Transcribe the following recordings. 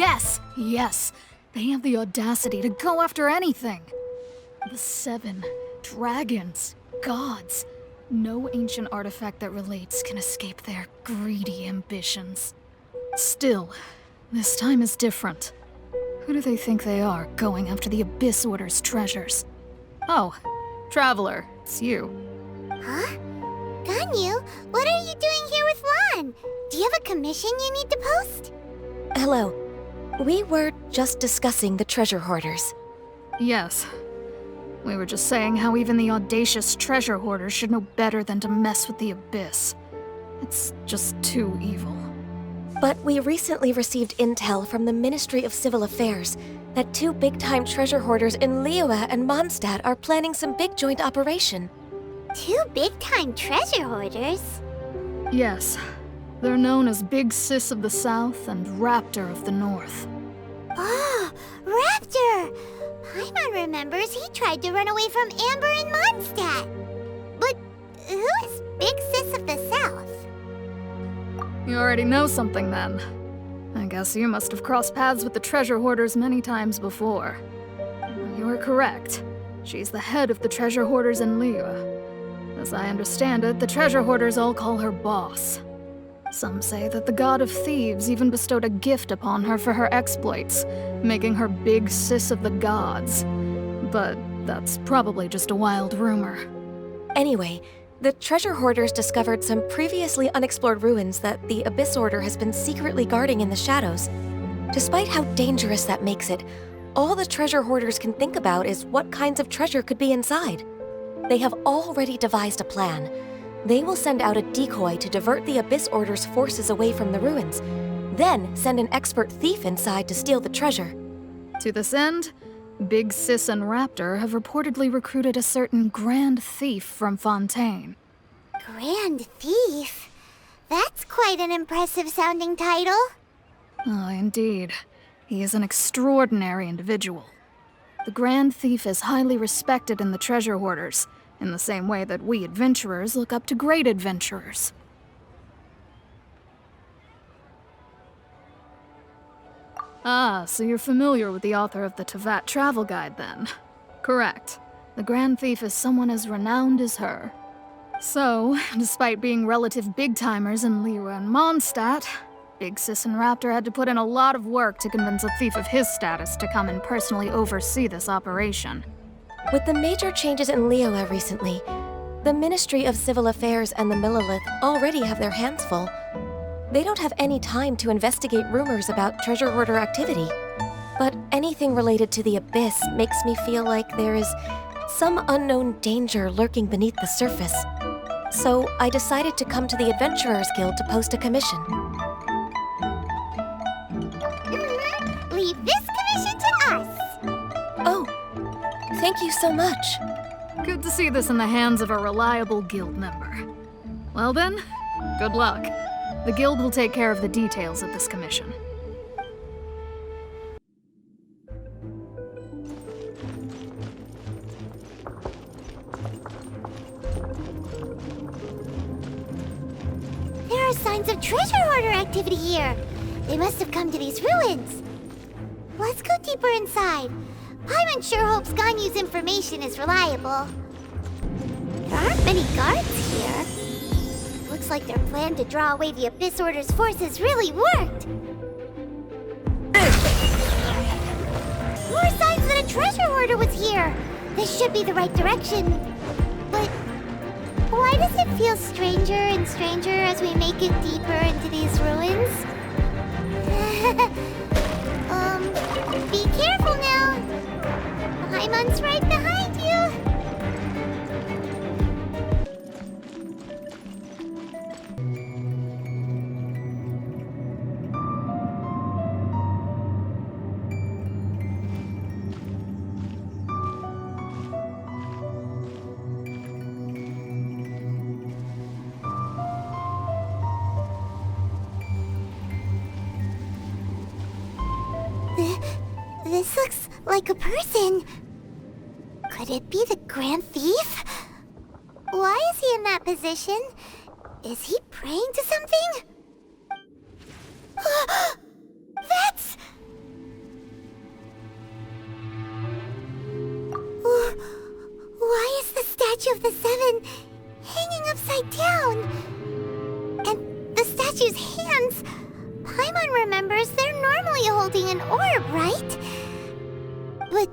Yes! Yes! They have the audacity to go after anything! The 7 dragons, gods. No ancient artifact that relates can escape their greedy ambitions. Still, this time is different. Who do they think they are, going after the Abyss Order's treasures? Oh, Traveler, it's you. Huh? Ganyu, what are you doing here with Lan? Do you have a commission you need to post? Hello. We were just discussing the treasure hoarders. Yes. We were just saying how even the audacious treasure hoarders should know better than to mess with the Abyss. It's just too evil. But we recently received intel from the Ministry of Civil Affairs that 2 big-time treasure hoarders in Liyue and Mondstadt are planning some big joint operation. 2 big-time treasure hoarders? Yes. They're known as Big Sis of the South and Raptor of the North. Oh, Raptor! Paimon remembers he tried to run away from Amber in Mondstadt. But who is Big Sis of the South? You already know something then. I guess you must have crossed paths with the treasure hoarders many times before. You are correct. She's the head of the treasure hoarders in Liyue. As I understand it, the treasure hoarders all call her boss. Some say that the god of thieves even bestowed a gift upon her for her exploits, making her Big Sis of the gods. But that's probably just a wild rumor. Anyway, the treasure hoarders discovered some previously unexplored ruins that the Abyss Order has been secretly guarding in the shadows. Despite how dangerous that makes it, all the treasure hoarders can think about is what kinds of treasure could be inside. They have already devised a plan. They will send out a decoy to divert the Abyss Order's forces away from the ruins, then send an expert thief inside to steal the treasure. To this end, Big Sis and Raptor have reportedly recruited a certain Grand Thief from Fontaine. Grand Thief? That's quite an impressive-sounding title. Oh, indeed. He is an extraordinary individual. The Grand Thief is highly respected in the treasure hoarders, in the same way that we adventurers look up to great adventurers. Ah, so you're familiar with the author of the Tevat Travel Guide, then? Correct. The Grand Thief is someone as renowned as her. So, despite being relative big-timers in Liyue and Mondstadt, Big Sis and Raptor had to put in a lot of work to convince a thief of his status to come and personally oversee this operation. With the major changes in Liyue recently, the Ministry of Civil Affairs and the Millelith already have their hands full. They don't have any time to investigate rumors about treasure hoarder activity. But anything related to the Abyss makes me feel like there is some unknown danger lurking beneath the surface. So I decided to come to the Adventurers Guild to post a commission. Leave this commission to us! Oh, thank you so much. Good to see this in the hands of a reliable guild member. Well then, good luck. The guild will take care of the details of this commission. There are signs of treasure hoarder activity here. They must have come to these ruins. Let's go deeper inside. Paimon sure hopes Ganyu's information is reliable. There aren't many guards here. Looks like their plan to draw away the Abyss Order's forces really worked. More signs that a treasure hoarder was here. This should be the right direction. But why does it feel stranger and stranger as we make it deeper into these ruins? Be careful now. Paimon's right behind you. This looks like a person. Could it be the Grand Thief? Why is he in that position? Is he praying to something? That's statue of the Seven hanging upside down. And the statue's hands, Paimon remembers they're normally holding an orb, right? But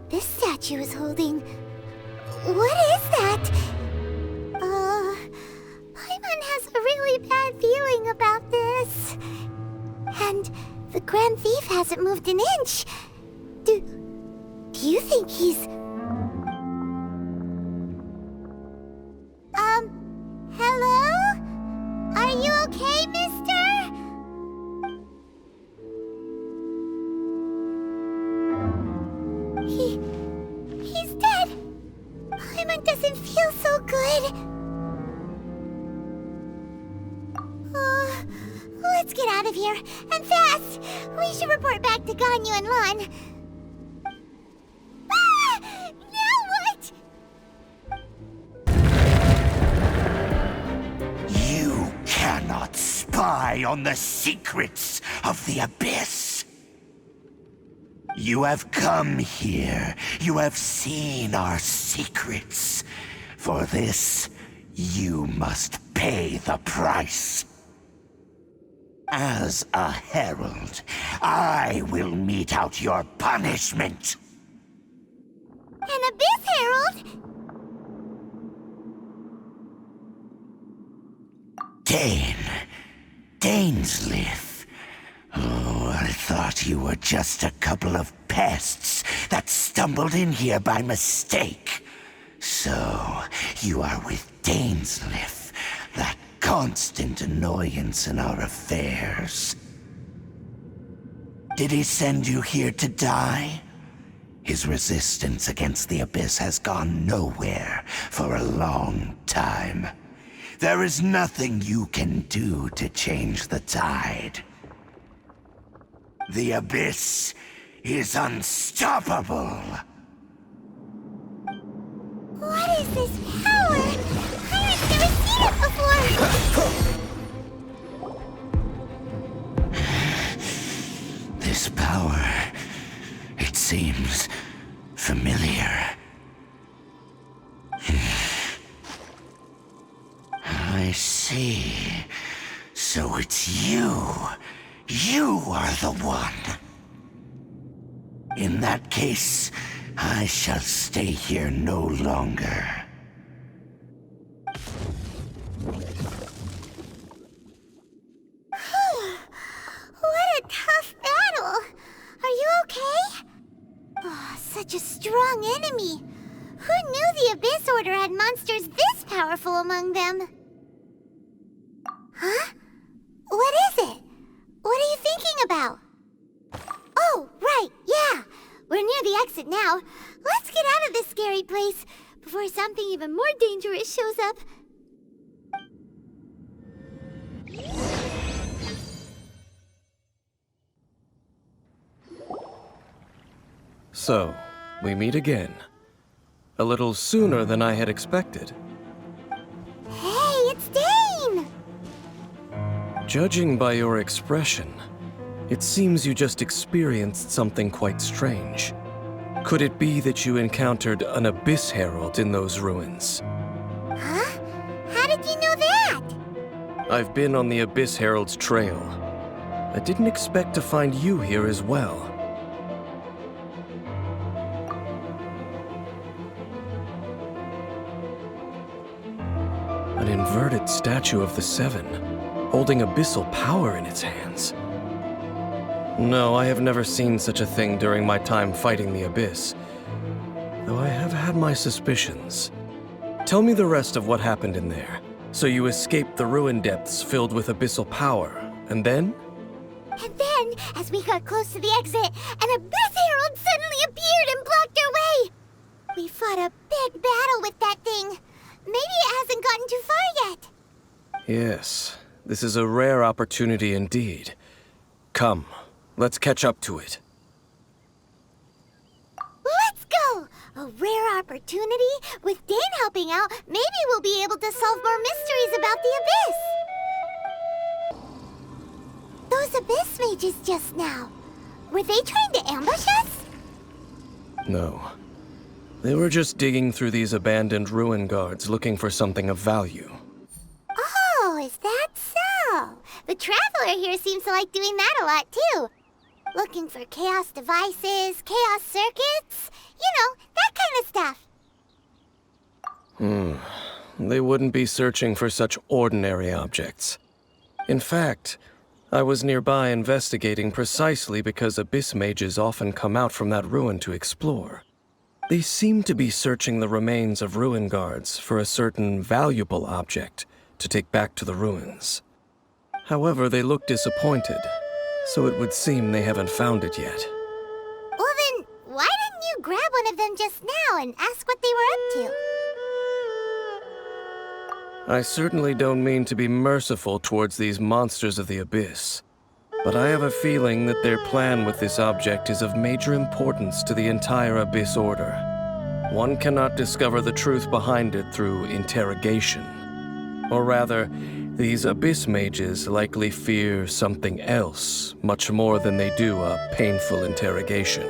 this statue is holding... What is that? Paimon has a really bad feeling about this. And the Grand Thief hasn't moved an inch. Do you think he's... Hello? Are you okay, mister? He's dead. Paimon doesn't feel so good. Let's get out of here, and fast! We should report back to Ganyu and Lon. Ah! Now what? You cannot spy on the secrets of the Abyss. You have come here. You have seen our secrets. For this, you must pay the price. As a herald, I will mete out your punishment. An Abyss Herald? Dainsleif. Oh, I thought you were just a couple of pests that stumbled in here by mistake. So, you are with Dainsleif, that constant annoyance in our affairs. Did he send you here to die? His resistance against the Abyss has gone nowhere for a long time. There is nothing you can do to change the tide. The Abyss is unstoppable. What is this power? I've never seen it before! This power, it seems familiar. I see. So it's you. You are the one. In that case, I shall stay here no longer. What a tough battle! Are you okay? Oh, such a strong enemy. Who knew the Abyss Order had monsters this powerful among them? Huh? What is it? What are you thinking about? Oh, right, yeah. We're near the exit now. Let's get out of this scary place before something even more dangerous shows up. So, we meet again. A little sooner than I had expected. Hey, it's Dane! Judging by your expression, it seems you just experienced something quite strange. Could it be that you encountered an Abyss Herald in those ruins? Huh? How did you know that? I've been on the Abyss Herald's trail. I didn't expect to find you here as well. An inverted statue of the Seven, holding abyssal power in its hands. No, I have never seen such a thing during my time fighting the Abyss, though I have had my suspicions. Tell me the rest of what happened in there. So you escaped the ruin depths filled with abyssal power, and then? And then, as we got close to the exit, an Abyss Herald suddenly appeared and blocked our way! We fought a big battle with that thing. Maybe it hasn't gotten too far yet. Yes, this is a rare opportunity indeed. Come, let's catch up to it. Let's go! A rare opportunity? With Dane helping out, maybe we'll be able to solve more mysteries about the Abyss. Those Abyss mages just now, were they trying to ambush us? No. They were just digging through these abandoned ruin guards looking for something of value. Oh, is that so? The Traveler here seems to like doing that a lot, too. Looking for chaos devices, chaos circuits, that kind of stuff. They wouldn't be searching for such ordinary objects. In fact, I was nearby investigating precisely because abyss mages often come out from that ruin to explore. They seem to be searching the remains of ruin guards for a certain valuable object to take back to the ruins. However, they look disappointed, so it would seem they haven't found it yet. Well then, why didn't you grab one of them just now and ask what they were up to? I certainly don't mean to be merciful towards these monsters of the abyss, but I have a feeling that their plan with this object is of major importance to the entire Abyss Order. One cannot discover the truth behind it through interrogation. Or rather, these Abyss mages likely fear something else, much more than they do a painful interrogation.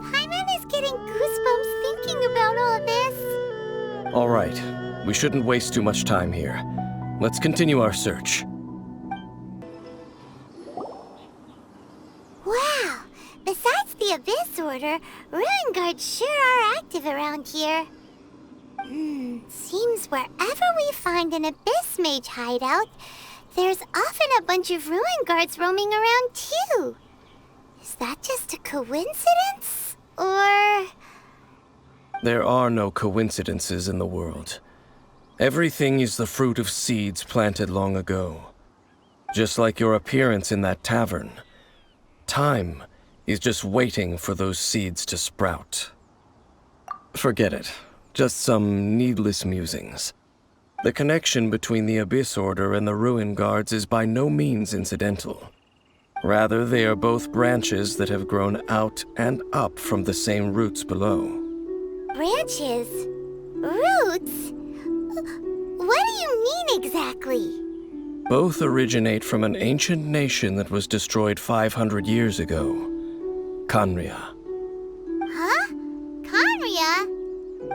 Paimon is getting goosebumps thinking about all this. All right, we shouldn't waste too much time here. Let's continue our search. Wow! Besides the Abyss Order, Ruin Guards sure are active around here. Seems wherever we find an Abyss Mage hideout, there's often a bunch of Ruin Guards roaming around too. Is that just a coincidence? Or... There are no coincidences in the world. Everything is the fruit of seeds planted long ago. Just like your appearance in that tavern. Time is just waiting for those seeds to sprout. Forget it. Just some needless musings. The connection between the Abyss Order and the Ruin Guards is by no means incidental. Rather, they are both branches that have grown out and up from the same roots below. branches? Roots? What do you mean exactly? Both originate from an ancient nation that was destroyed 500 years ago. Khaenri'ah. Huh? Khaenri'ah?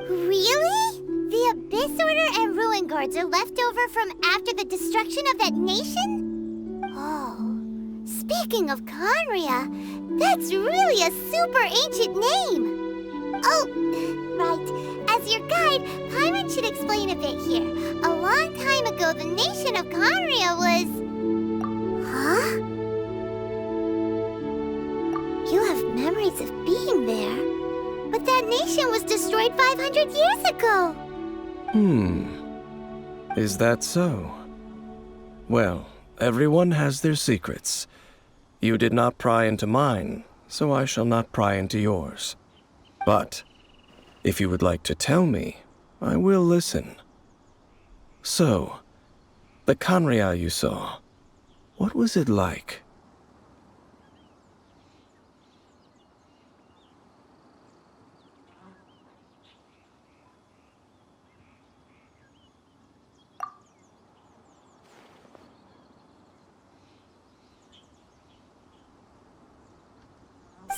Really? The Abyss Order and Ruin Guards are left over from after the destruction of that nation? Oh, speaking of Khaenri'ah, that's really a super ancient name. Oh, right. As your guide, Paimon should explain a bit here. A long time ago, the nation of Khaenri'ah was... Huh? You have memories of being there. But that nation was destroyed 500 years ago. Is that so? Well, everyone has their secrets. You did not pry into mine, so I shall not pry into yours. But, if you would like to tell me, I will listen. So, the Khaenri'ah you saw, what was it like?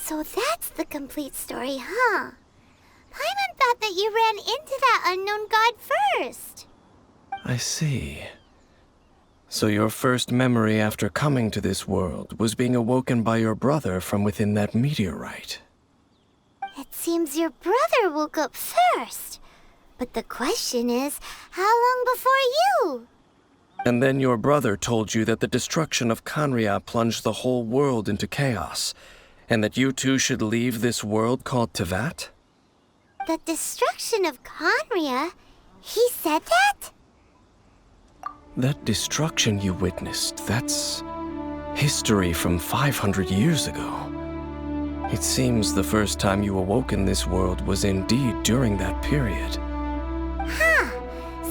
So that's the complete story, huh? Paimon thought that you ran into that unknown god first. I see. So your first memory after coming to this world was being awoken by your brother from within that meteorite. It seems your brother woke up first. But the question is, how long before you? And then your brother told you that the destruction of Khaenri'ah plunged the whole world into chaos, and that you two should leave this world called Teyvat? The destruction of Khaenri'ah? He said that? That destruction you witnessed, that's history from 500 years ago. It seems the first time you awoke in this world was indeed during that period. Huh.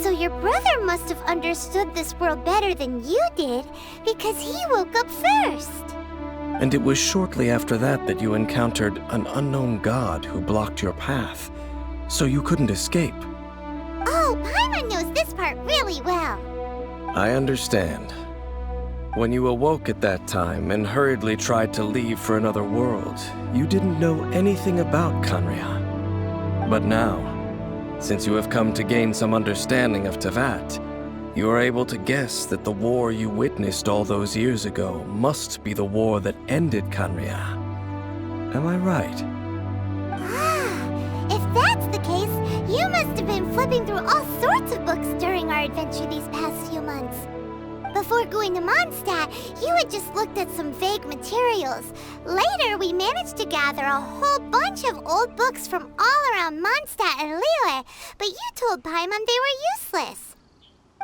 So your brother must have understood this world better than you did, because he woke up first. And it was shortly after that that you encountered an unknown god who blocked your path, so you couldn't escape. Oh, Paimon knows this part really well. I understand. When you awoke at that time and hurriedly tried to leave for another world, you didn't know anything about Khaenri'ah. But now, since you have come to gain some understanding of Teyvat, you are able to guess that the war you witnessed all those years ago must be the war that ended Khaenri'ah. Am I right? Ah, if that's the case, you must have been flipping through all sorts of books during our adventure these past few months. Before going to Mondstadt, you had just looked at some vague materials. Later, we managed to gather a whole bunch of old books from all around Mondstadt and Liyue, but you told Paimon they were useless.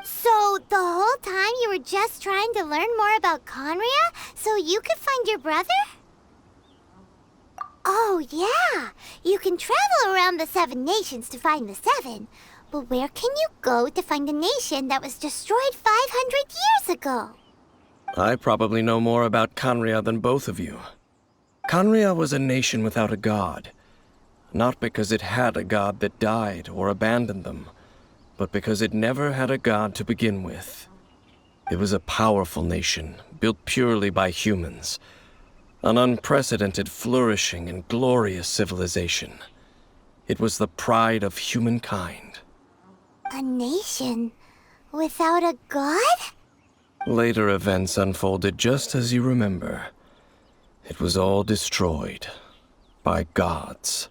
So, the whole time you were just trying to learn more about Khaenri'ah so you could find your brother? Oh, yeah. You can travel around the 7 nations to find the 7. But where can you go to find a nation that was destroyed 500 years ago? I probably know more about Khaenri'ah than both of you. Khaenri'ah was a nation without a god. Not because it had a god that died or abandoned them, but because it never had a god to begin with. It was a powerful nation, built purely by humans. An unprecedented, flourishing, and glorious civilization. It was the pride of humankind. A nation without a god? Later events unfolded just as you remember. It was all destroyed by gods.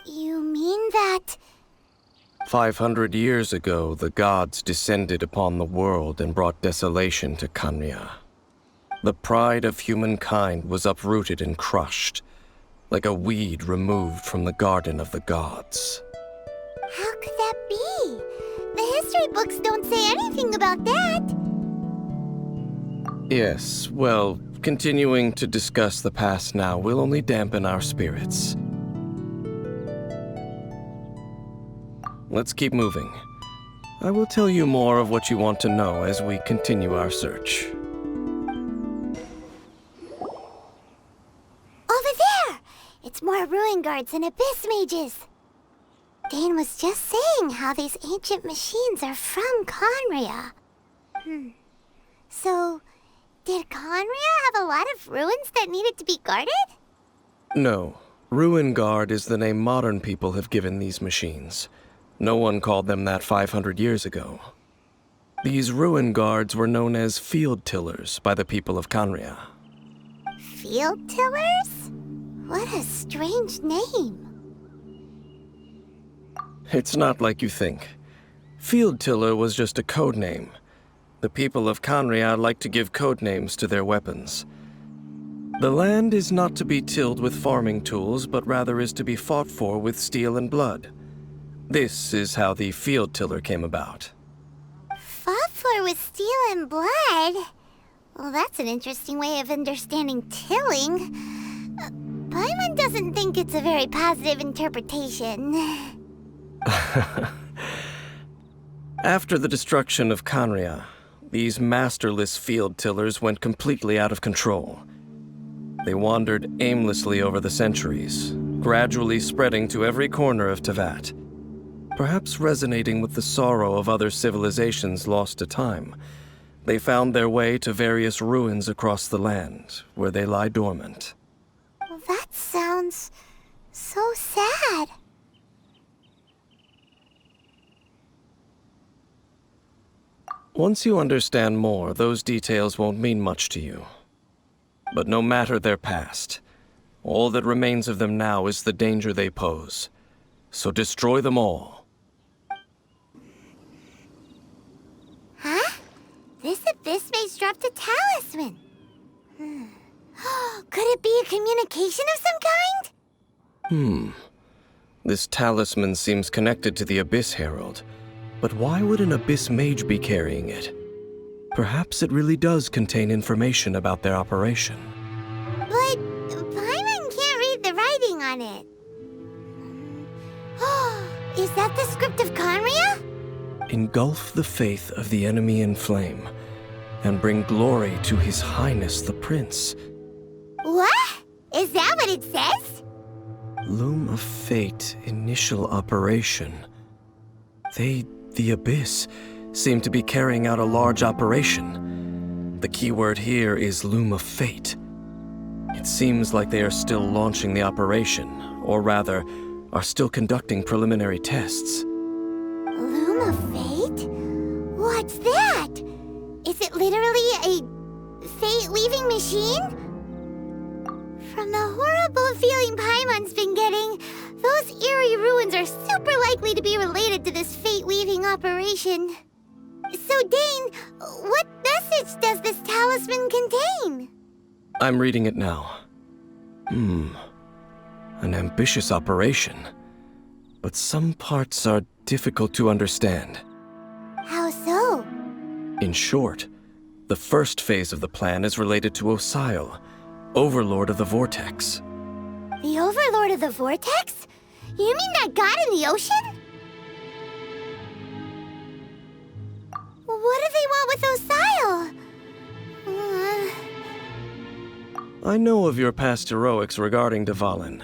You mean that... 500 years ago, the gods descended upon the world and brought desolation to Khaenri'ah. The pride of humankind was uprooted and crushed, like a weed removed from the garden of the gods. How could that be? The history books don't say anything about that. Yes, well, continuing to discuss the past now will only dampen our spirits. Let's keep moving. I will tell you more of what you want to know as we continue our search. Over there! It's more ruin guards and abyss mages. Dane was just saying how these ancient machines are from Khaenri'ah. So, did Khaenri'ah have a lot of ruins that needed to be guarded? No. Ruin Guard is the name modern people have given these machines. No one called them that 500 years ago. These ruin guards were known as field tillers by the people of Khaenri'ah. Field tillers? What a strange name. It's not like you think. Field tiller was just a code name. The people of Khaenri'ah like to give code names to their weapons. The land is not to be tilled with farming tools, but rather is to be fought for with steel and blood. This is how the field tiller came about. Fought for with steel and blood? Well, that's an interesting way of understanding tilling. Paimon doesn't think it's a very positive interpretation. After the destruction of Khaenri'ah, these masterless field tillers went completely out of control. They wandered aimlessly over the centuries, gradually spreading to every corner of Teyvat. Perhaps resonating with the sorrow of other civilizations lost to time, they found their way to various ruins across the land, where they lie dormant. Well, that sounds so sad. Once you understand more, those details won't mean much to you. But no matter their past, all that remains of them now is the danger they pose. So destroy them all. Huh? This abyss mage dropped a talisman. Could it be a communication of some kind? This talisman seems connected to the Abyss Herald. But why would an Abyss Mage be carrying it? Perhaps it really does contain information about their operation. But Paimon can't read the writing on it. Is that the script of Khaenri'ah? Engulf the faith of the enemy in flame, and bring glory to His Highness the Prince. What? Is that what it says? Loom of Fate, initial operation. The Abyss, seem to be carrying out a large operation. The keyword here is Loom of Fate. It seems like they are still launching the operation, or rather, are still conducting preliminary tests. Loom of Fate? What's that? Is it literally a fate-weaving machine? From the horrible feeling Paimon's been getting, those eerie ruins are super likely to be related to this fate-weaving operation. So, Dane, what message does this talisman contain? I'm reading it now. An ambitious operation. But some parts are difficult to understand. How so? In short, the first phase of the plan is related to Osile, Overlord of the Vortex. The Overlord of the Vortex? You mean that god in the ocean? What do they want with Osile? I know of your past heroics regarding Dvalin,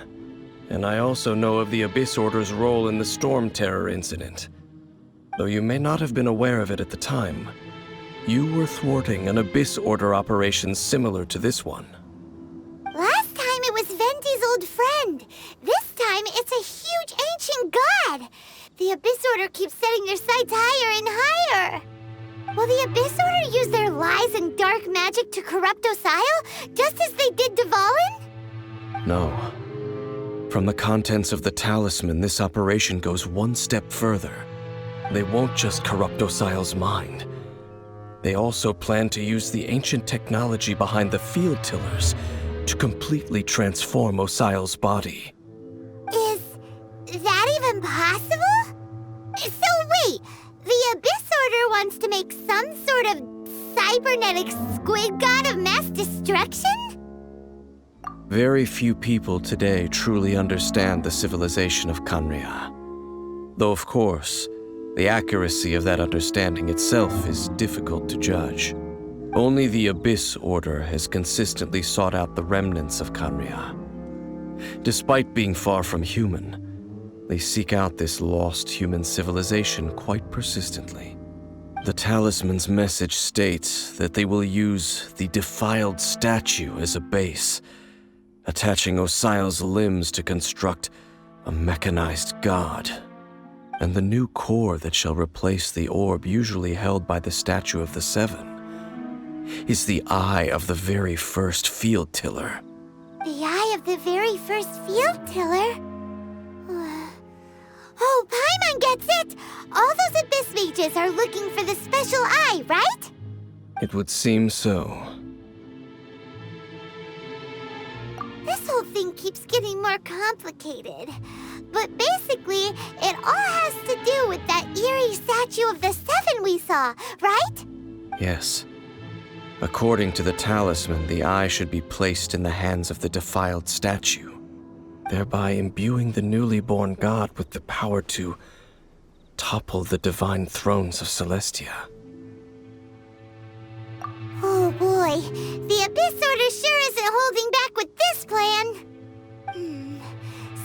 and I also know of the Abyss Order's role in the Storm Terror incident. Though you may not have been aware of it at the time, you were thwarting an Abyss Order operation similar to this one. Last time it was Venti's old friend. This time it's a huge ancient god. The Abyss Order keeps setting their sights higher and higher. Will the Abyss Order use their lies and dark magic to corrupt Osile, just as they did Dvalin? No. From the contents of the talisman, this operation goes one step further. They won't just corrupt Osile's mind. They also plan to use the ancient technology behind the field tillers to completely transform Osile's body. Is that even possible? So wait, the Abyss Order wants to make some sort of cybernetic squid god of mass destruction? Very few people today truly understand the civilization of Khaenri'ah. Though of course, the accuracy of that understanding itself is difficult to judge. Only the Abyss Order has consistently sought out the remnants of Khaenri'ah. Despite being far from human, they seek out this lost human civilization quite persistently. The talisman's message states that they will use the defiled statue as a base, attaching Osile's limbs to construct a mechanized god. And the new core that shall replace the orb usually held by the Statue of the Seven is the eye of the very first field tiller. The eye of the very first field tiller? Oh, Paimon gets it! All those Abyss mages are looking for the special eye, right? It would seem so. This whole thing keeps getting more complicated. But basically, it all has to do with that eerie Statue of the Seven we saw, right? Yes. According to the talisman, the eye should be placed in the hands of the defiled statue, thereby imbuing the newly born god with the power to topple the divine thrones of Celestia. Oh boy, the Abyss Order sure isn't holding back with this plan.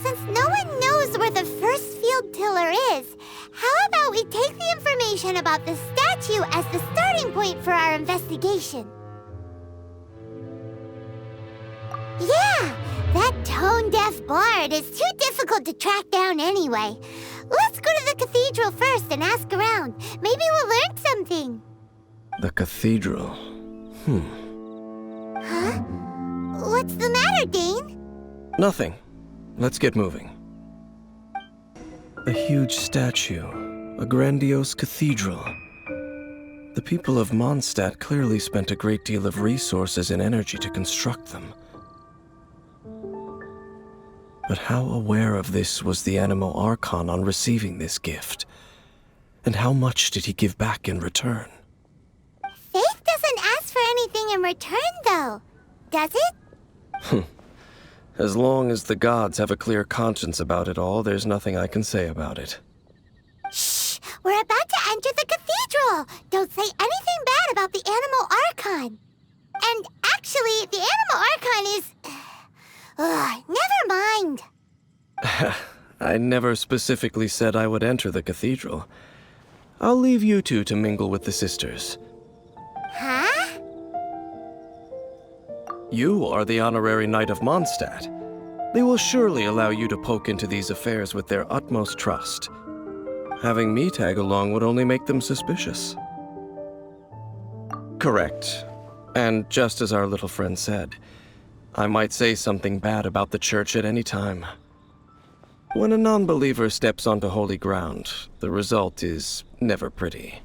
Since no one knows where the first field tiller is, how about we take the information about the statue as the starting point for our investigation? Yeah, that tone-deaf bard is too difficult to track down anyway. Let's go to the cathedral first and ask around. Maybe we'll learn something. The cathedral. Huh? What's the matter, Dane? Nothing. Let's get moving. A huge statue, a grandiose cathedral. The people of Mondstadt clearly spent a great deal of resources and energy to construct them. But how aware of this was the Animo Archon on receiving this gift? And how much did he give back in return? Faith doesn't ask for anything in return, though. Does it? As long as the gods have a clear conscience about it all, there's nothing I can say about it. Shh! We're about to enter the cathedral! Don't say anything bad about the Animo Archon! And actually, the Animo Archon is... never mind! I never specifically said I would enter the cathedral. I'll leave you two to mingle with the sisters. Huh? You are the honorary Knight of Mondstadt. They will surely allow you to poke into these affairs with their utmost trust. Having me tag along would only make them suspicious. Correct. And just as our little friend said, I might say something bad about the church at any time. When a non-believer steps onto holy ground, the result is never pretty.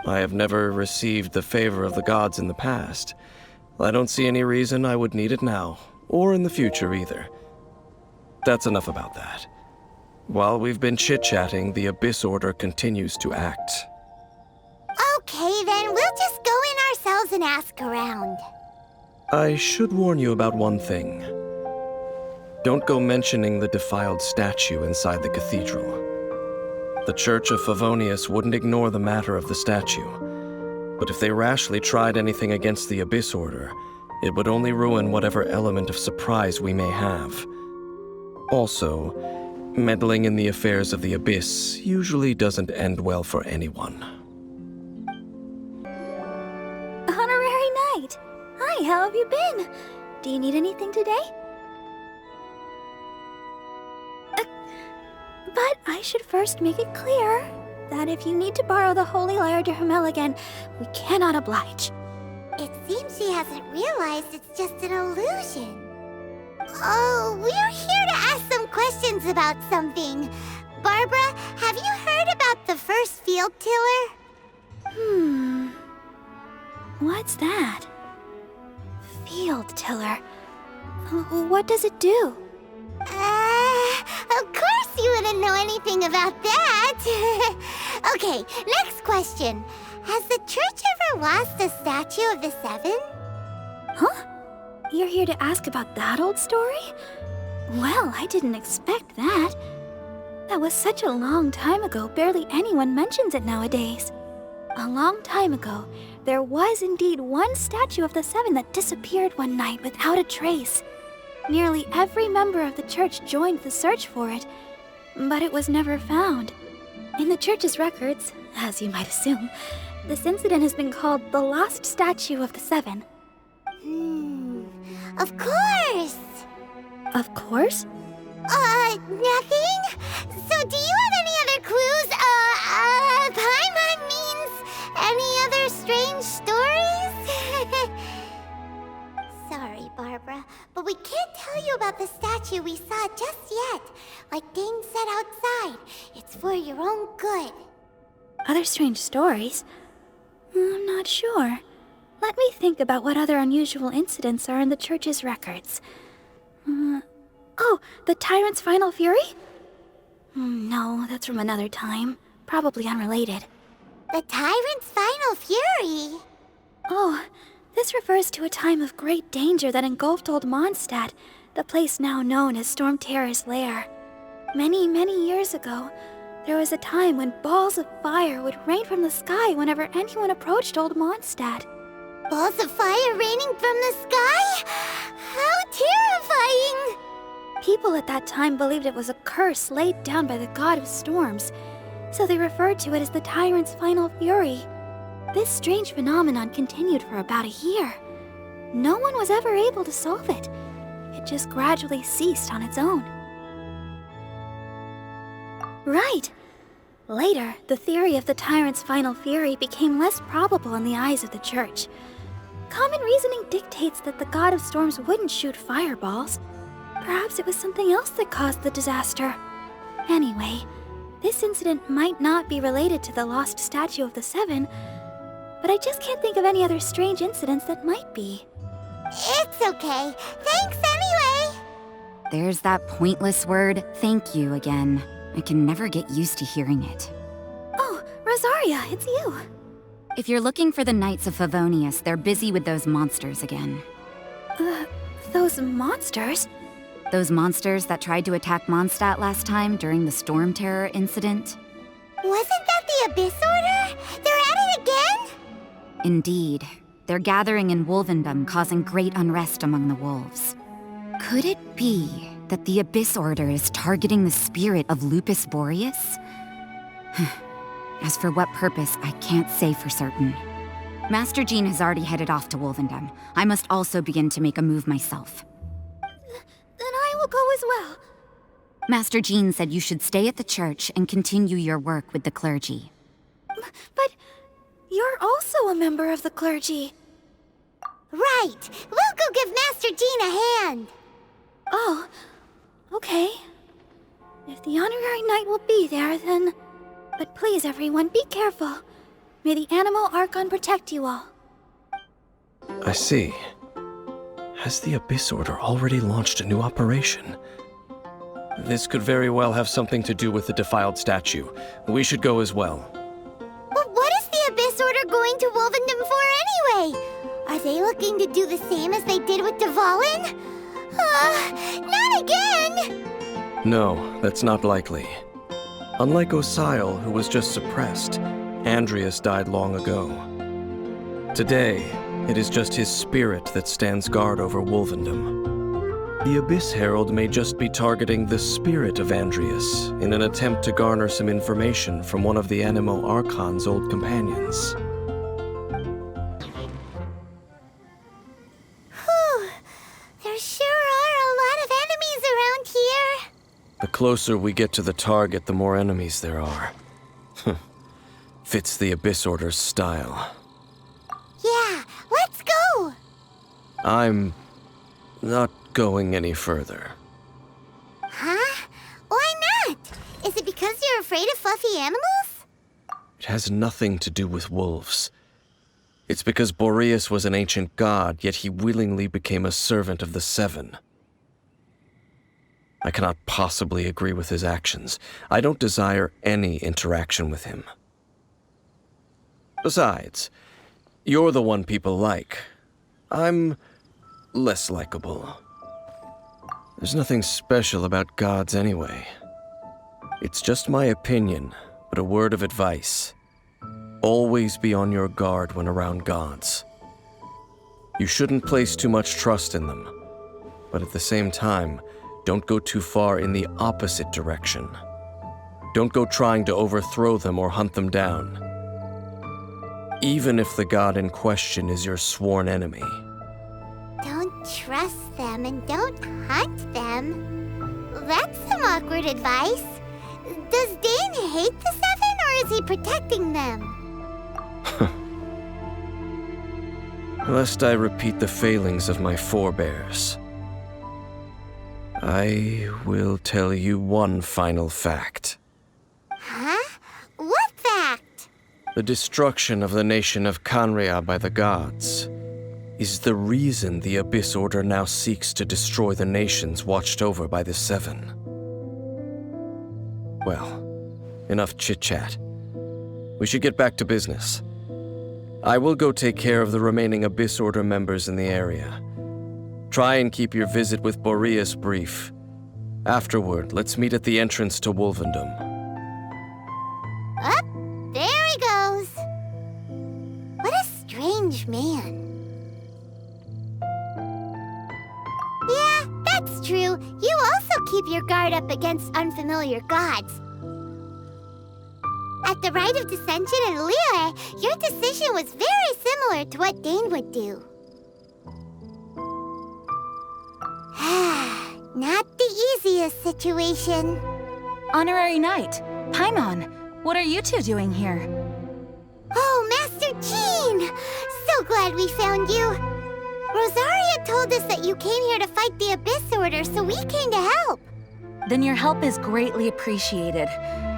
I have never received the favor of the gods in the past. I don't see any reason I would need it now, or in the future either. That's enough about that. While we've been chit-chatting, the Abyss Order continues to act. Okay, then we'll just go in ourselves and ask around. I should warn you about one thing. Don't go mentioning the defiled statue inside the cathedral. The Church of Favonius wouldn't ignore the matter of the statue, but if they rashly tried anything against the Abyss Order, it would only ruin whatever element of surprise we may have. Also, meddling in the affairs of the Abyss usually doesn't end well for anyone. Honorary Knight! Hi, how have you been? Do you need anything today? But I should first make it clear that if you need to borrow the Holy Lyre to Hermel again, we cannot oblige. It seems she hasn't realized it's just an illusion. Oh, we're here to ask some questions about something. Barbara, have you heard about the first field tiller? What's that? Field tiller. What does it do? Of course you wouldn't know anything about that. Okay, next question. Has the church ever lost a statue of the Seven? Huh? You're here to ask about that old story? Well, I didn't expect that. That was such a long time ago, barely anyone mentions it nowadays. A long time ago, there was indeed one statue of the Seven that disappeared one night without a trace. Nearly every member of the church joined the search for it, but it was never found. In the church's records, as you might assume, this incident has been called the Lost Statue of the Seven. Of course! Of course? Nothing? So do you have any other clues? Paimon means any other strange stories? Sorry, Barbara, but we can't tell you about the statue we saw just yet. Like Dane said outside, it's for your own good. Other strange stories? I'm not sure. Let me think about what other unusual incidents are in the church's records. Oh, the Tyrant's Final Fury? No, that's from another time. Probably unrelated. The Tyrant's Final Fury? Oh, this refers to a time of great danger that engulfed Old Mondstadt, the place now known as Storm Terror's lair. Many, many years ago, there was a time when balls of fire would rain from the sky whenever anyone approached Old Mondstadt. Balls of fire raining from the sky? How terrifying! People at that time believed it was a curse laid down by the god of storms, so they referred to it as the Tyrant's Final Fury. This strange phenomenon continued for about a year. No one was ever able to solve it. It just gradually ceased on its own. Right. Later, the theory of the Tyrant's Final Fury became less probable in the eyes of the church. Common reasoning dictates that the god of storms wouldn't shoot fireballs. Perhaps it was something else that caused the disaster. Anyway, this incident might not be related to the lost statue of the Seven, but I just can't think of any other strange incidents that might be. It's okay. Thanks anyway. There's that pointless word, thank you, again. I can never get used to hearing it. Oh, Rosaria, it's you. If you're looking for the Knights of Favonius, they're busy with those monsters again. Those monsters? Those monsters that tried to attack Mondstadt last time during the Storm Terror incident? Wasn't that the Abyss Order? They're at it again? Indeed. They're gathering in Wolvendom, causing great unrest among the wolves. Could it be that the Abyss Order is targeting the spirit of Lupus Boreas? As for what purpose, I can't say for certain. Master Jean has already headed off to Wolvendom. I must also begin to make a move myself. Then I will go as well. Master Jean said you should stay at the church and continue your work with the clergy. But you're also a member of the clergy. Right! We'll go give Master Jean a hand! Oh, okay. If the honorary knight will be there, then... But please, everyone, be careful. May the Animal Archon protect you all. I see. Has the Abyss Order already launched a new operation? This could very well have something to do with the defiled statue. We should go as well. But what is the Abyss Order going to Wolvendom for anyway? Are they looking to do the same as they did with Dvalin? Not again! No, that's not likely. Unlike Osile, who was just suppressed, Andreas died long ago. Today, it is just his spirit that stands guard over Wolvendom. The Abyss Herald may just be targeting the spirit of Andreas in an attempt to garner some information from one of the Animo Archon's old companions. Whew. There sure are a lot of enemies around here. The closer we get to the target, the more enemies there are. Fits the Abyss Order's style. Yeah, let's go! I'm not going any further. Huh? Why not? Is it because you're afraid of fluffy animals? It has nothing to do with wolves. It's because Boreas was an ancient god, yet he willingly became a servant of the Seven. I cannot possibly agree with his actions. I don't desire any interaction with him. Besides, you're the one people like. I'm less likable. There's nothing special about gods anyway. It's just my opinion, but a word of advice. Always be on your guard when around gods. You shouldn't place too much trust in them, but at the same time, don't go too far in the opposite direction. Don't go trying to overthrow them or hunt them down, even if the god in question is your sworn enemy. Don't trust them and don't hunt them. That's some awkward advice. Does Dane hate the Seven, or is he protecting them? Lest I repeat the failings of my forebears, I will tell you one final fact. Huh? What fact? The destruction of the nation of Canria by the gods is the reason the Abyss Order now seeks to destroy the nations watched over by the Seven. Well, enough chit-chat. We should get back to business. I will go take care of the remaining Abyss Order members in the area. Try and keep your visit with Boreas brief. Afterward, let's meet at the entrance to Wolvendom. Up, there he goes. What a strange man. Yeah, that's true. You also keep your guard up against unfamiliar gods. At the Rite of Dissension in Liyue, your decision was very similar to what Dane would do. Not the easiest situation. Honorary Knight, Paimon, what are you two doing here? Oh, Master Jean! So glad we found you. Rosaria told us that you came here to fight the Abyss Order, so we came to help. Then your help is greatly appreciated.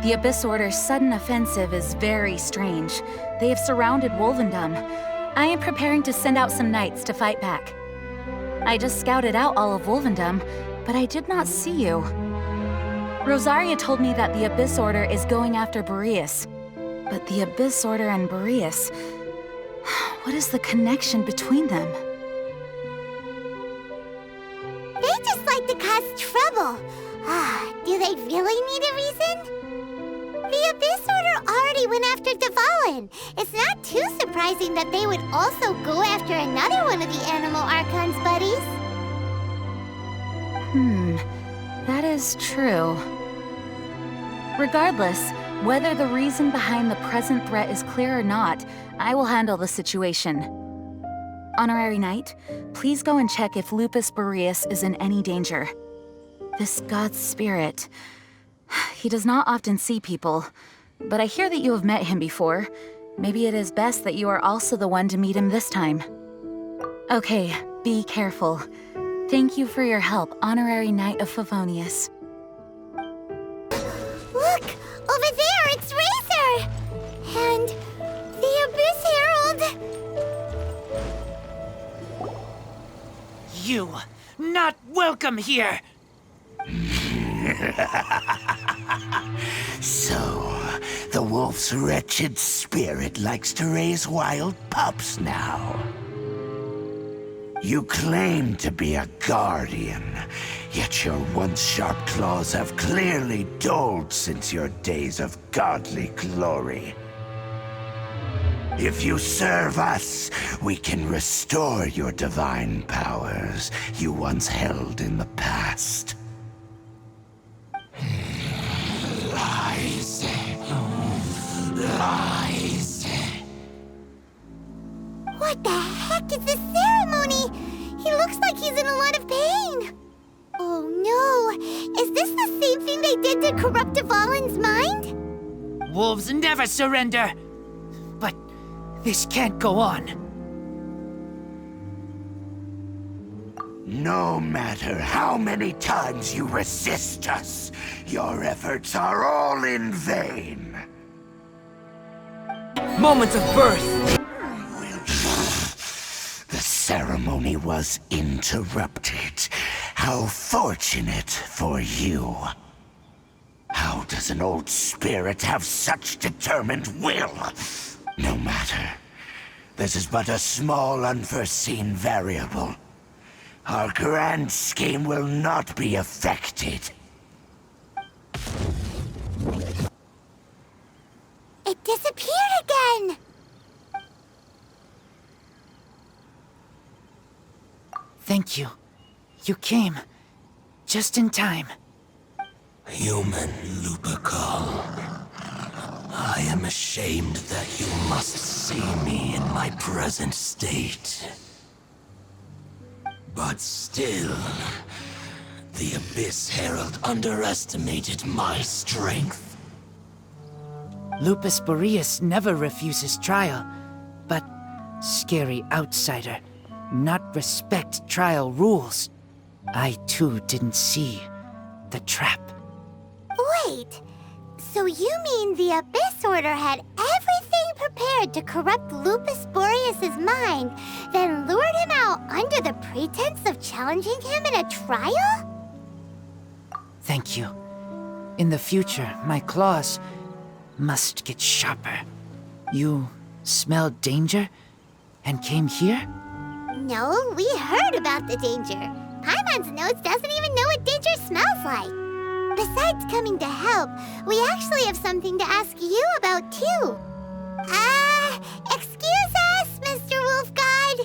The Abyss Order's sudden offensive is very strange. They have surrounded Wolvendom. I am preparing to send out some knights to fight back. I just scouted out all of Wolvendom, but I did not see you. Rosaria told me that the Abyss Order is going after Boreas. But the Abyss Order and Boreas... what is the connection between them? They just like to cause trouble. Do they really need a reason? The Abyss Order already went after Dvalin. It's not too surprising that they would also go after another one of the Animal Archon's buddies. That is true. Regardless, Whether the reason behind the present threat is clear or not, I will handle the situation. Honorary Knight, please go and check if Lupus Boreas is in any danger. This god's spirit... He does not often see people, but I hear that you have met him before. Maybe it is best that you are also the one to meet him this time. Okay, be careful. Thank you for your help, Honorary Knight of Favonius. Look! Over there, it's Razor! And the Abyss Herald! You, not welcome here! So, the wolf's wretched spirit likes to raise wild pups now. You claim to be a guardian, yet your once sharp claws have clearly dulled since your days of godly glory. If you serve us, we can restore your divine powers you once held in the past. Lies. Lies. What the heck is this ceremony? He looks like he's in a lot of pain. Oh no! Is this the same thing they did to corrupt Dvalin's mind? Wolves never surrender! But this can't go on. No matter how many times you resist us, your efforts are all in vain. Moment of birth! The ceremony was interrupted. How fortunate for you. How does an old spirit have such determined will? No matter. This is but a small, unforeseen variable. Our grand scheme will not be affected. It disappeared again! Thank you. You came. Just in time. Human Lupercal. I am ashamed that you must see me in my present state. But still, the Abyss Herald underestimated my strength. Lupus Boreas never refuses trial, but scary outsider, not respect trial rules. I too didn't see the trap. Wait, so you mean the Abyss Order had everything prepared to corrupt Lupus Boreas' mind, then lured him out under the pretense of challenging him in a trial? Thank you. In the future, my claws must get sharper. You smelled danger and came here? No, we heard about the danger. Paimon's notes doesn't even know what danger smells like. Besides coming to help, we actually have something to ask you about too. Excuse us, Mr. Wolf God.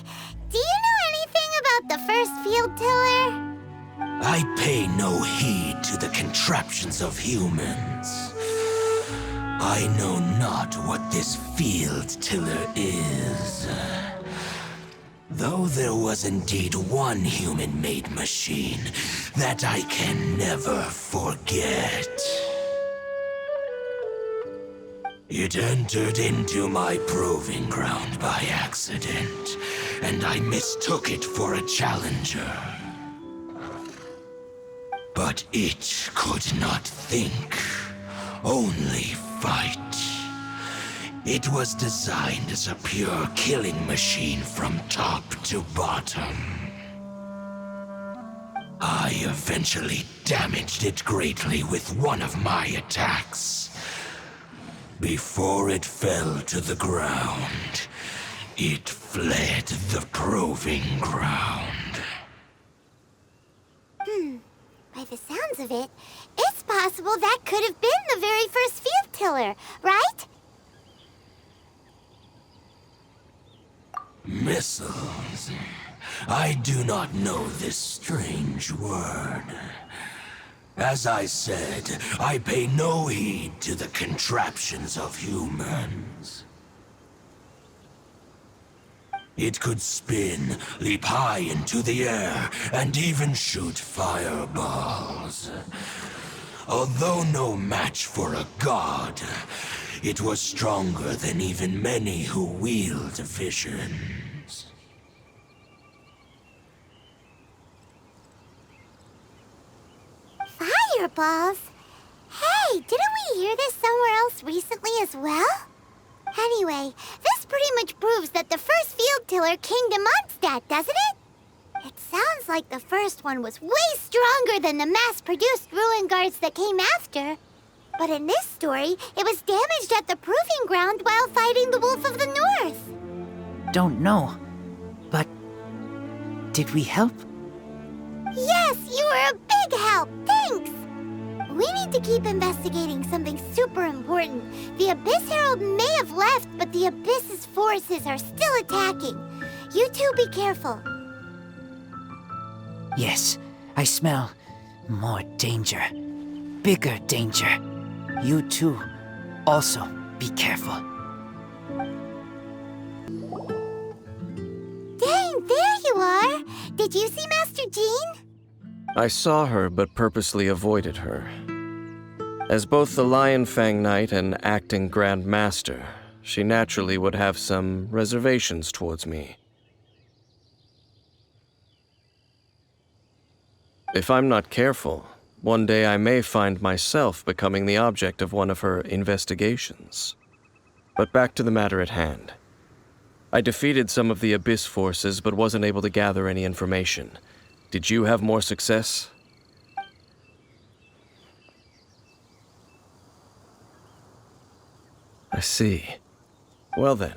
Do you know anything about the first field tiller? I pay no heed to the contraptions of humans. I know not what this field tiller is. Though there was indeed one human-made machine that I can never forget. It entered into my proving ground by accident, and I mistook it for a challenger. But it could not think, only fight. It was designed as a pure killing machine from top to bottom. I eventually damaged it greatly with one of my attacks. Before it fell to the ground, it fled the proving ground. By the sounds of it, it's possible that could have been the very first field tiller, right? Missiles. I do not know this strange word. As I said, I pay no heed to the contraptions of humans. It could spin, leap high into the air, and even shoot fireballs. Although no match for a god, it was stronger than even many who wield visions. Fireballs? Hey, didn't we hear this somewhere else recently as well? Anyway, this pretty much proves that the first field tiller came to Mondstadt, doesn't it? It sounds like the first one was way stronger than the mass-produced ruin guards that came after. But in this story, it was damaged at the proving ground while fighting the Wolf of the North. Don't know. But did we help? Yes, you were a big help. Thanks. We need to keep investigating something super important. The Abyss Herald may have left, but the Abyss's forces are still attacking. You two be careful. Yes, I smell more danger. Bigger danger. You too. Also, be careful. Dang, there you are! Did you see Master Jean? I saw her, but purposely avoided her. As both the Lion Fang Knight and acting Grand Master, she naturally would have some reservations towards me. If I'm not careful, one day I may find myself becoming the object of one of her investigations. But back to the matter at hand. I defeated some of the Abyss forces, but wasn't able to gather any information. Did you have more success? I see. Well then,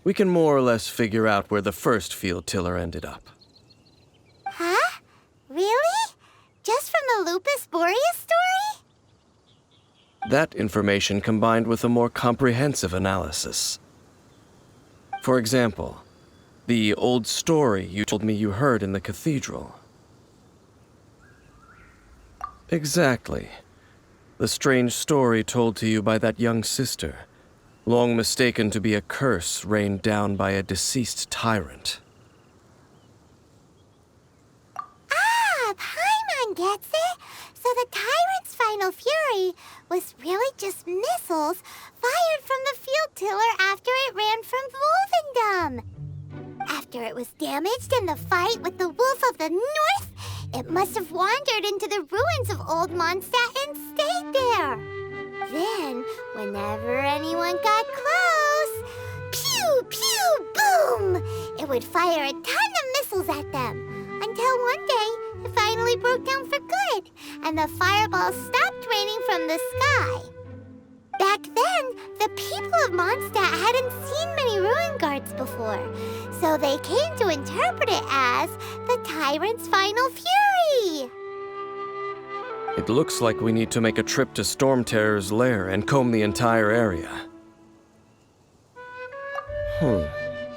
we can more or less figure out where the first field tiller ended up. Huh? Really? Just from the Lupus Boreas story? That information combined with a more comprehensive analysis. For example, the old story you told me you heard in the cathedral. Exactly. The strange story told to you by that young sister, long mistaken to be a curse rained down by a deceased tyrant. Ah, Paimon gets it! So the tyrant's final fury was really just missiles fired from the field tiller after it ran from Wolvendom. After it was damaged in the fight with the Wolf of the North, it must have wandered into the ruins of Old Mondstadt and stayed there. Then, whenever anyone got close, pew, pew, boom! It would fire a ton of missiles at them, until one day it finally broke down for good, and the fireballs stopped raining from the sky. Back then, the people of Mondstadt hadn't seen many ruin guards before, so they came to interpret it as the tyrant's final fury. It looks like we need to make a trip to Storm Terror's lair and comb the entire area.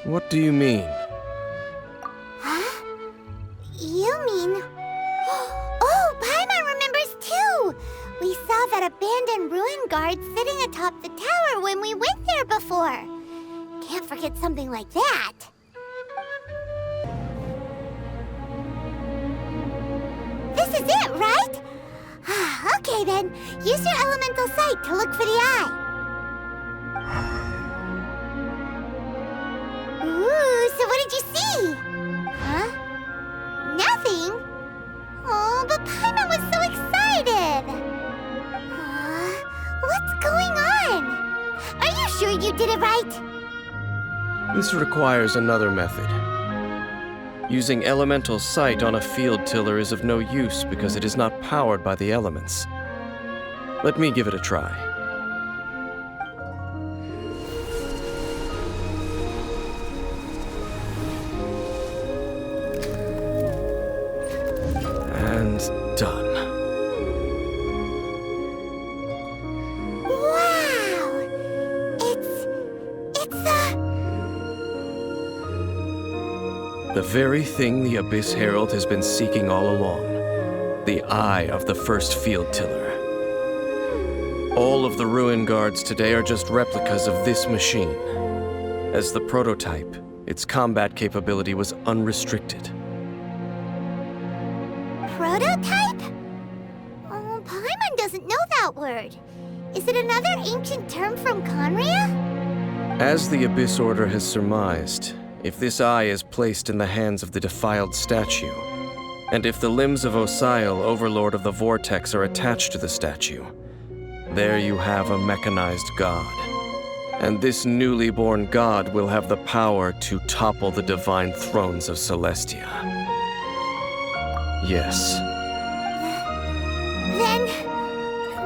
What do you mean? Huh? You mean... Oh, Paimon remembers too! We saw that abandoned ruin guard sitting atop the tower when we went there before. Can't forget something like that. This is it, right? Okay then, use your elemental sight to look for the eye. Ooh, so what did you see? Huh? Nothing? Oh, but Paimon was so excited! What's going on? Are you sure you did it right? This requires another method. Using elemental sight on a field tiller is of no use because it is not powered by the elements. Let me give it a try. And done. Wow! It's The very thing the Abyss Herald has been seeking all along. the eye of the first field tiller. All of the ruin guards today are just replicas of this machine. As the prototype, its combat capability was unrestricted. Prototype? Oh, Paimon doesn't know that word. Is it another ancient term from Conria? As the Abyss Order has surmised, if this eye is placed in the hands of the defiled statue, and if the limbs of Osial, Overlord of the Vortex, are attached to the statue, there you have a mechanized god. And this newly born god will have the power to topple the divine thrones of Celestia. Yes. Then,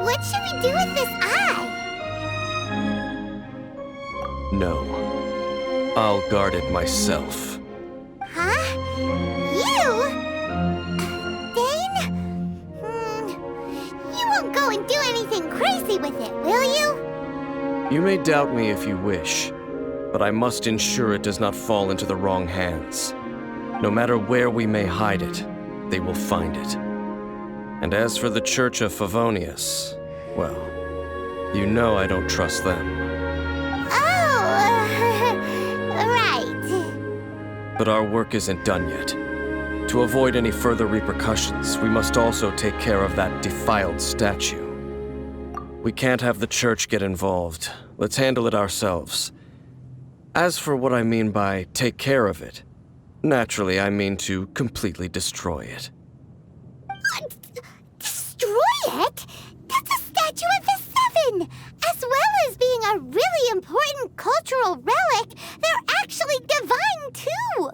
what should we do with this eye? No. I'll guard it myself. Huh? You? Dane? You won't go and do anything crazy with it, will you? You may doubt me if you wish, but I must ensure it does not fall into the wrong hands. No matter where we may hide it, they will find it. And as for the Church of Favonius, well, you know I don't trust them. Oh, right. But our work isn't done yet. To avoid any further repercussions, we must also take care of that defiled statue. We can't have the Church get involved. Let's handle it ourselves. As for what I mean by take care of it, naturally I mean to completely destroy it. Destroy it? That's a statue of the Seven! As well as being a really important cultural relic, they're actually divine too!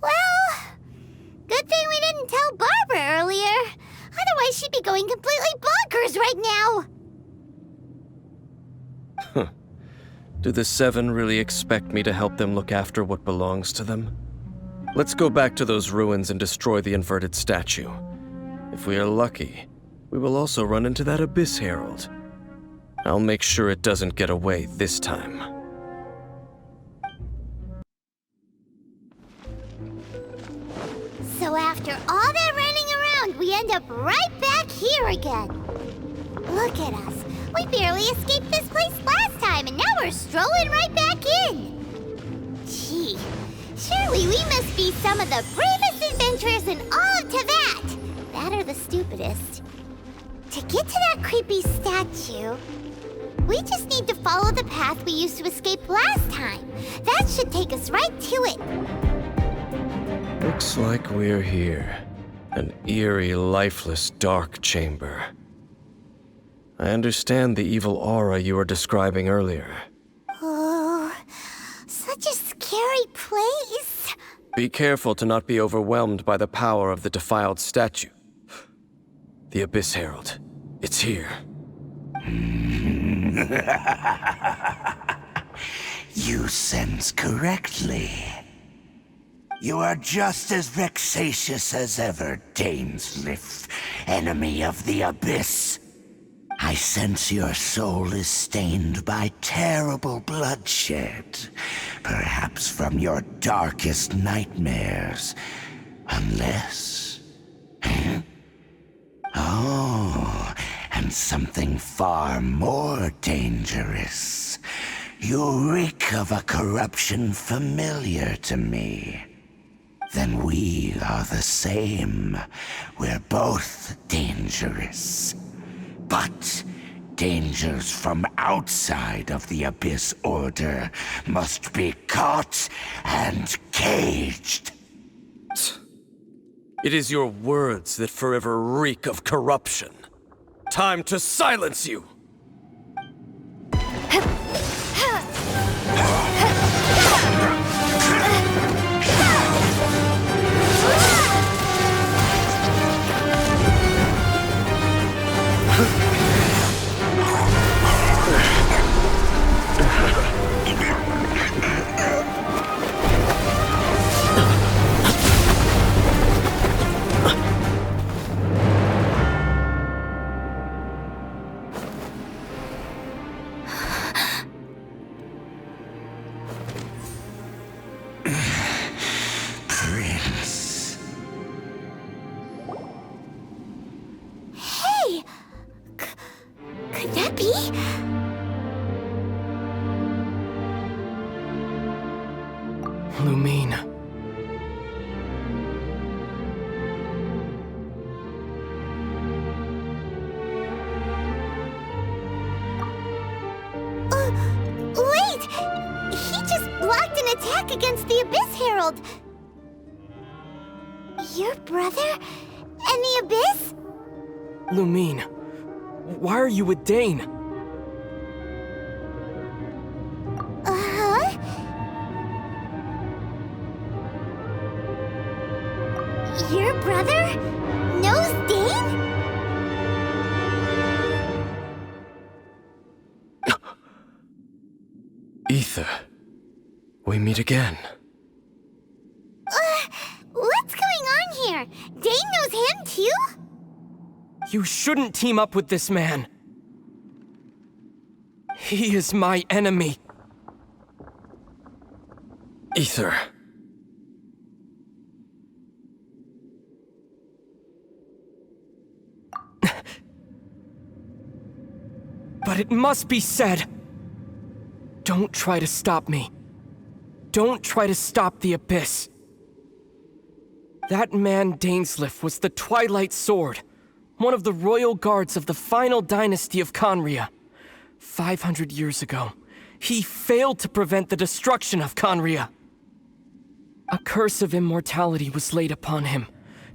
Well, good thing we didn't tell Barbara earlier. Otherwise she'd be going completely bonkers right now! Do the Seven really expect me to help them look after what belongs to them? Let's go back to those ruins and destroy the inverted statue. If we are lucky, we will also run into that Abyss Herald. I'll make sure it doesn't get away this time. So after all that running around, we end up right back here again. Look at us. We barely escaped this place last time, and now we're strolling right back in. Gee, surely we must be some of the bravest adventurers in all of Teyvat. That or the stupidest. To get to that creepy statue, we just need to follow the path we used to escape last time. That should take us right to it. Looks like we're here. An eerie, lifeless, dark chamber. I understand the evil aura you were describing earlier. Oh, such a scary place. Be careful to not be overwhelmed by the power of the defiled statue. The Abyss Herald. It's here. You sense correctly. You are just as vexatious as ever, Dainsliff, enemy of the Abyss. I sense your soul is stained by terrible bloodshed, perhaps from your darkest nightmares, unless... Oh, and something far more dangerous. You reek of a corruption familiar to me. Then we are the same. We're both dangerous. But dangers from outside of the Abyss Order must be caught and caged. It is your words that forever reek of corruption. Time to silence you! Lumine. Wait! He just blocked an attack against the Abyss Herald! Your brother? And the Abyss? Lumine, why are you with Dane? Uh-huh? Your brother knows Dane? Ether, we meet again. What's going on here? Dane knows him too? You shouldn't team up with this man. He is my enemy. Ether. But it must be said. Don't try to stop me. Don't try to stop the Abyss. That man Dainsleif was the Twilight Sword, one of the royal guards of the final dynasty of Conria. 500 years ago, he failed to prevent the destruction of Conria. A curse of immortality was laid upon him,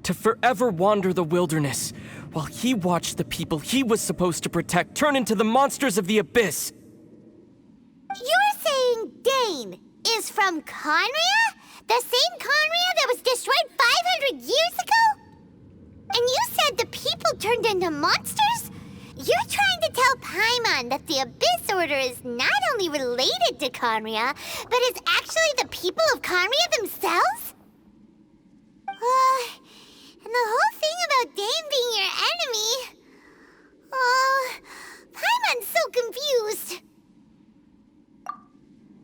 to forever wander the wilderness, while he watched the people he was supposed to protect turn into the monsters of the Abyss. You're saying Dane is from Conria? The same Conria that was destroyed 500 years ago? And you said the people turned into monsters? You're trying to tell Paimon that the Abyss Order is not only related to Conria, but is actually the people of Conria themselves? And the whole thing about Dane being your enemy... Paimon's so confused.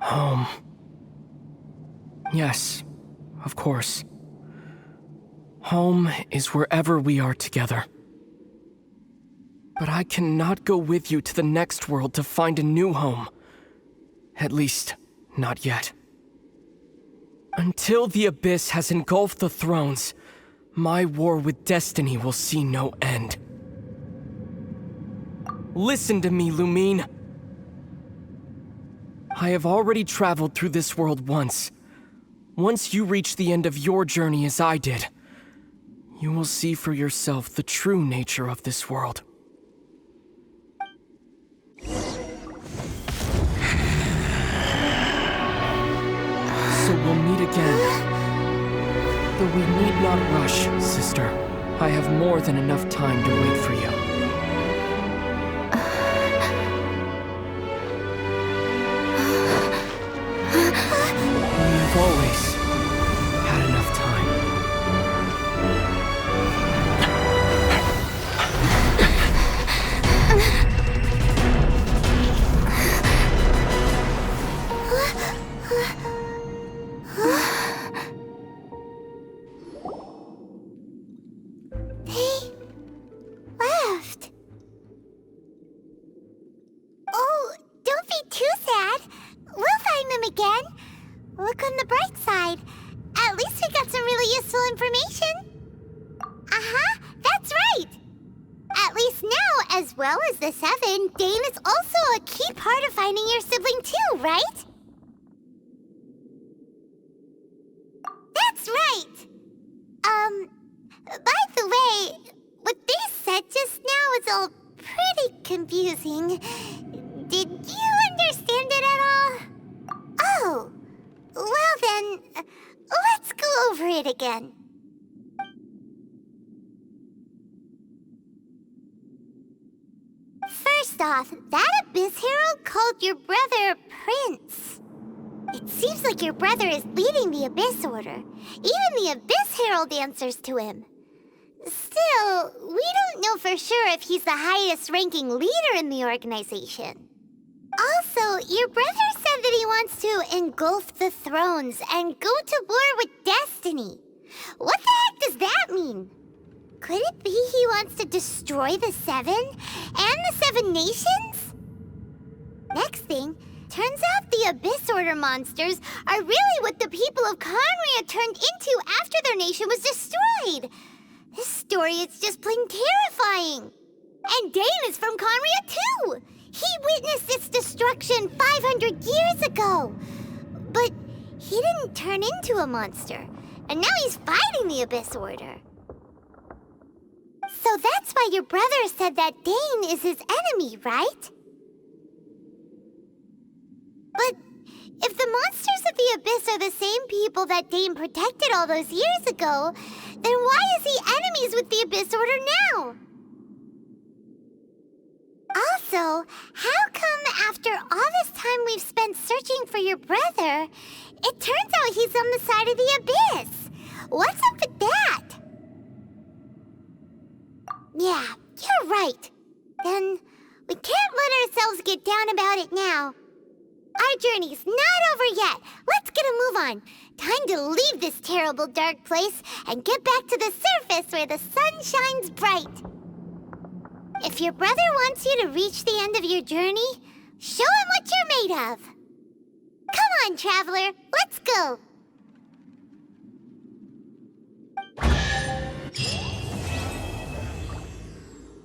Home. Yes, of course. Home is wherever we are together. But I cannot go with you to the next world to find a new home. At least, not yet. Until the Abyss has engulfed the thrones, my war with destiny will see no end. Listen to me, Lumine. I have already traveled through this world once. Once you reach the end of your journey as I did, you will see for yourself the true nature of this world. So we'll meet again. Though we need not rush, sister. I have more than enough time to wait for you. We have always had enough time. They left. Oh, don't be too sad. We'll find them again. Look on the bright side. At least we got some really useful information. Uh-huh, that's right. At least now, as well as the Seven, Dane is also a key part of finding your sibling too, right? That's right. By the way, what they said just now is all pretty confusing. Did you understand it at all? Oh, well then, let's go over it again. First off, that Abyss Herald called your brother Prince. It seems like your brother is leading the Abyss Order. Even the Abyss Herald answers to him. Still, we don't know for sure if he's the highest-ranking leader in the organization. Also, your brother said that he wants to engulf the thrones and go to war with destiny. What the heck does that mean? Could it be he wants to destroy the Seven and the Seven Nations? something. Turns out the Abyss Order monsters are really what the people of Conria turned into after their nation was destroyed. This story is just plain terrifying. And Dane is from Conria too. He witnessed its destruction 500 years ago. But he didn't turn into a monster. And now he's fighting the Abyss Order. So that's why your brother said that Dane is his enemy, right? But if the monsters of the Abyss are the same people that Dane protected all those years ago, then why is he enemies with the Abyss Order now? Also, how come after all this time we've spent searching for your brother, it turns out he's on the side of the Abyss? What's up with that? Yeah, you're right. Then we can't let ourselves get down about it now. Our journey's not over yet. Let's get a move on. Time to leave this terrible dark place and get back to the surface where the sun shines bright. If your brother wants you to reach the end of your journey, show him what you're made of. Come on, traveler. Let's go.